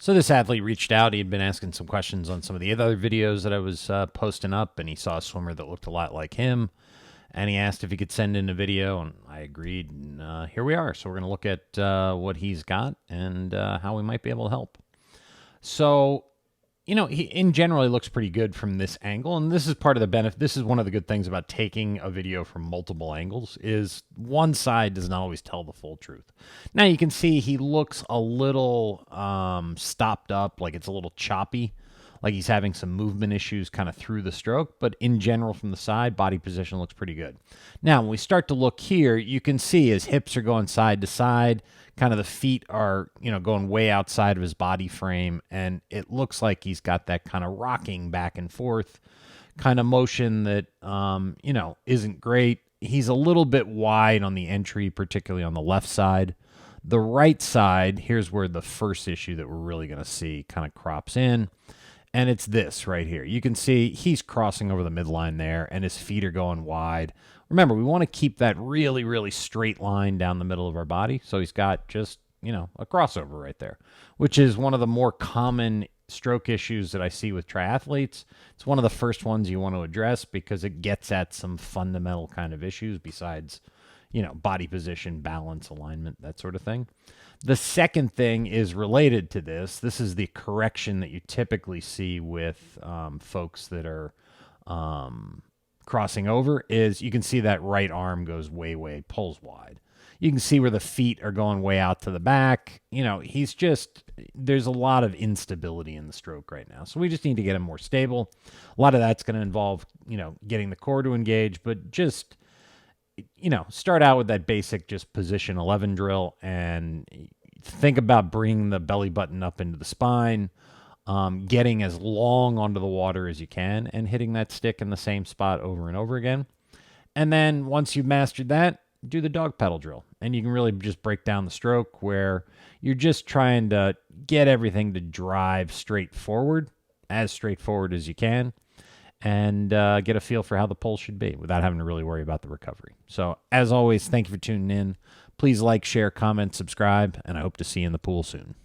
So this athlete reached out. He had been asking some questions on some of the other videos that I was posting up, and he saw a swimmer that looked a lot like him, and he asked if he could send in a video, and I agreed, and here we are. So we're going to look at what he's got and how we might be able to help. So, he in general he looks pretty good from this angle, and this is part of the benefit. This is one of the good things about taking a video from multiple angles is one side does not always tell the full truth. Now you can see he looks a little stopped up, like it's a little choppy, like he's having some movement issues kind of through the stroke, but in general from the side, body position looks pretty good. Now, when we start to look here, you can see his hips are going side to side, kind of the feet are, going way outside of his body frame, and it looks like he's got that kind of rocking back and forth kind of motion that, isn't great. He's a little bit wide on the entry, particularly on the left side. The right side, here's where the first issue that we're really going to see kind of crops in. And it's this right here. You can see he's crossing over the midline there, and his feet are going wide. Remember, we want to keep that really, really straight line down the middle of our body. So he's got just, a crossover right there, which is one of the more common stroke issues that I see with triathletes. It's one of the first ones you want to address because it gets at some fundamental kind of issues besides, body position, balance, alignment, that sort of thing. The second thing is related to this. This is the correction that you typically see with folks that are crossing over is you can see that right arm goes way, pulls wide. You can see where the feet are going way out to the back. There's a lot of instability in the stroke right now. So we just need to get him more stable. A lot of that's going to involve, getting the core to engage, but just start out with that basic just position 11 drill and think about bringing the belly button up into the spine, getting as long onto the water as you can and hitting that stick in the same spot over and over again. And then once you've mastered that, do the dog pedal drill. And you can really just break down the stroke where you're just trying to get everything to drive straightforward as you can, and get a feel for how the pull should be without having to really worry about the recovery. So, as always, thank you for tuning in. Please like, share, comment, subscribe, and I hope to see you in the pool soon.